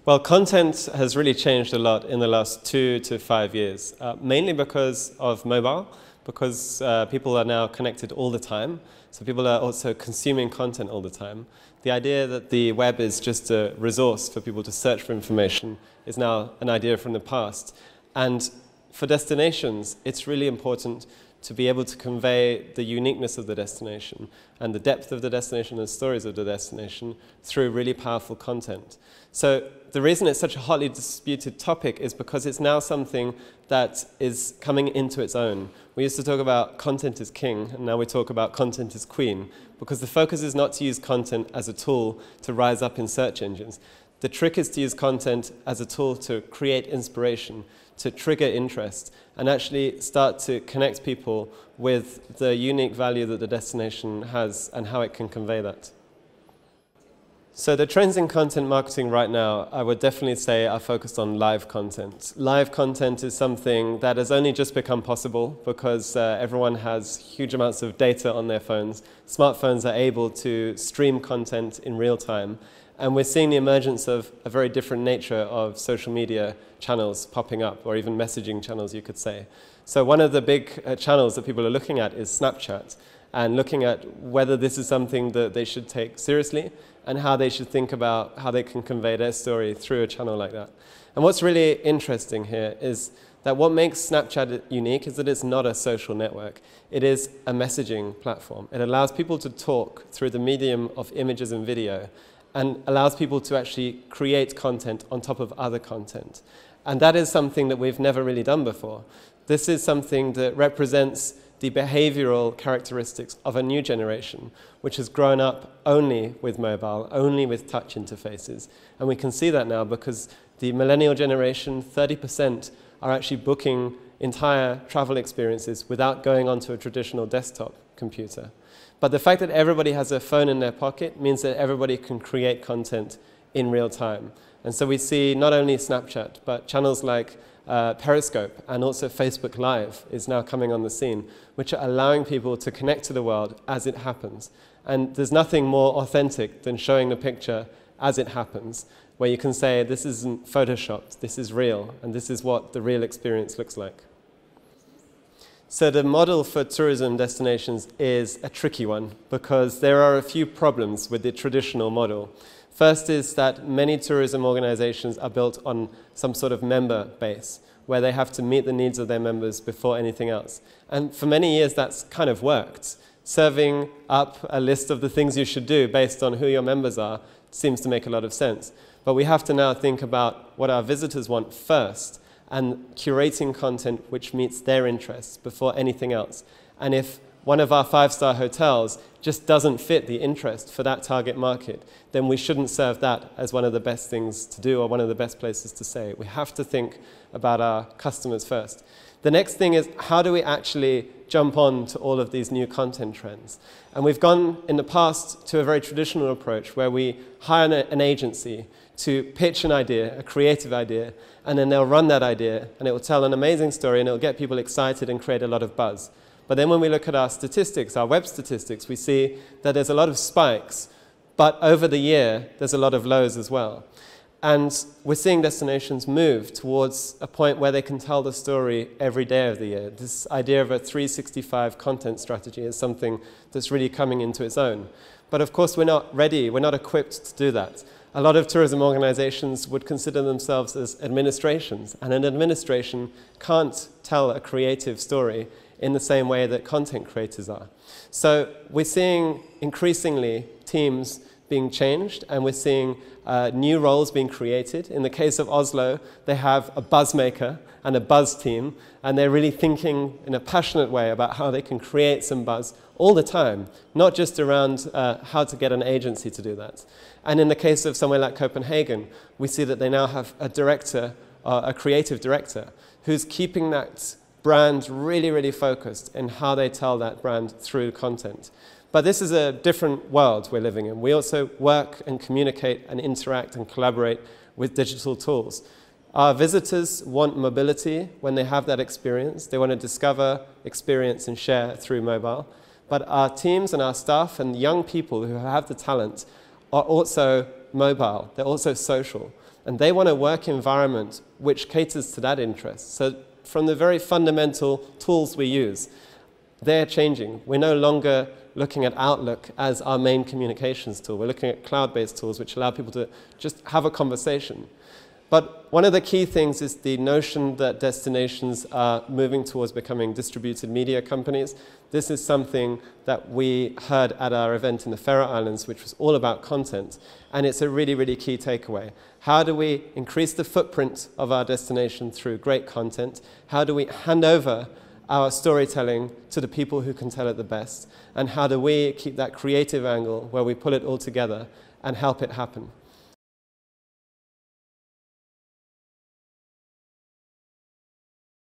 Well, content has really changed a lot in the last 2 to 5 years, mainly because of mobile, because people are now connected all the time, so people are also consuming content all the time. The idea that the web is just a resource for people to search for information is now an idea from the past. And for destinations, it's really important to be able to convey the uniqueness of the destination and the depth of the destination and stories of the destination through really powerful content. So the reason it's such a hotly disputed topic is because it's now something that is coming into its own. We used to talk about content is king, and now we talk about content is queen, because the focus is not to use content as a tool to rise up in search engines. The trick is to use content as a tool to create inspiration, to trigger interest, and actually start to connect people with the unique value that the destination has and how it can convey that. So the trends in content marketing right now, I would definitely say, are focused on live content. Live content is something that has only just become possible because everyone has huge amounts of data on their phones. Smartphones are able to stream content in real time. And we're seeing the emergence of a very different nature of social media channels popping up, or even messaging channels, you could say. So one of the big channels that people are looking at is Snapchat, and looking at whether this is something that they should take seriously and how they should think about how they can convey their story through a channel like that. And what's really interesting here is that what makes Snapchat unique is that it's not a social network. It is a messaging platform. It allows people to talk through the medium of images and video, and allows people to actually create content on top of other content. And that is something that we've never really done before. This is something that represents the behavioral characteristics of a new generation, which has grown up only with mobile, only with touch interfaces. And we can see that now because the millennial generation, 30% are actually booking entire travel experiences without going onto a traditional desktop computer. But the fact that everybody has a phone in their pocket means that everybody can create content in real time. And so we see not only Snapchat, but channels like Periscope and also Facebook Live is now coming on the scene, which are allowing people to connect to the world as it happens. And there's nothing more authentic than showing the picture as it happens, where you can say, this isn't photoshopped, this is real, and this is what the real experience looks like. So the model for tourism destinations is a tricky one because there are a few problems with the traditional model. First is that many tourism organizations are built on some sort of member base where they have to meet the needs of their members before anything else. And for many years that's kind of worked. Serving up a list of the things you should do based on who your members are seems to make a lot of sense. But we have to now think about what our visitors want first, and curating content which meets their interests before anything else. And if one of our 5-star hotels just doesn't fit the interest for that target market, then we shouldn't serve that as one of the best things to do or one of the best places to stay. We have to think about our customers first. The next thing is, how do we actually jump on to all of these new content trends? And we've gone in the past to a very traditional approach where we hire an agency to pitch an idea, a creative idea, and then they'll run that idea and it will tell an amazing story and it will get people excited and create a lot of buzz. But then when we look at our statistics, our web statistics, we see that there's a lot of spikes, but over the year there's a lot of lows as well. And we're seeing destinations move towards a point where they can tell the story every day of the year. This idea of a 365 content strategy is something that's really coming into its own. But of course we're not ready, we're not equipped to do that. A lot of tourism organizations would consider themselves as administrations, and an administration can't tell a creative story in the same way that content creators are. So we're seeing increasingly teams being changed, and we're seeing new roles being created. In the case of Oslo, they have a buzz maker and a buzz team, and they're really thinking in a passionate way about how they can create some buzz all the time, not just around how to get an agency to do that. And in the case of somewhere like Copenhagen, we see that they now have a director, a creative director, who's keeping that brand really, really focused in how they tell that brand through content. But this is a different world we're living in. We also work and communicate and interact and collaborate with digital tools. Our visitors want mobility when they have that experience. They want to discover, experience, and share through mobile. But our teams and our staff and young people who have the talent are also mobile. They're also social. And they want a work environment which caters to that interest. So from the very fundamental tools we use, they're changing. We're no longer looking at Outlook as our main communications tool. We're looking at cloud-based tools which allow people to just have a conversation. But one of the key things is the notion that destinations are moving towards becoming distributed media companies. This is something that we heard at our event in the Faroe Islands, which was all about content. And it's a really, really key takeaway. How do we increase the footprint of our destination through great content? How do we hand over our storytelling to the people who can tell it the best? And how do we keep that creative angle where we pull it all together and help it happen?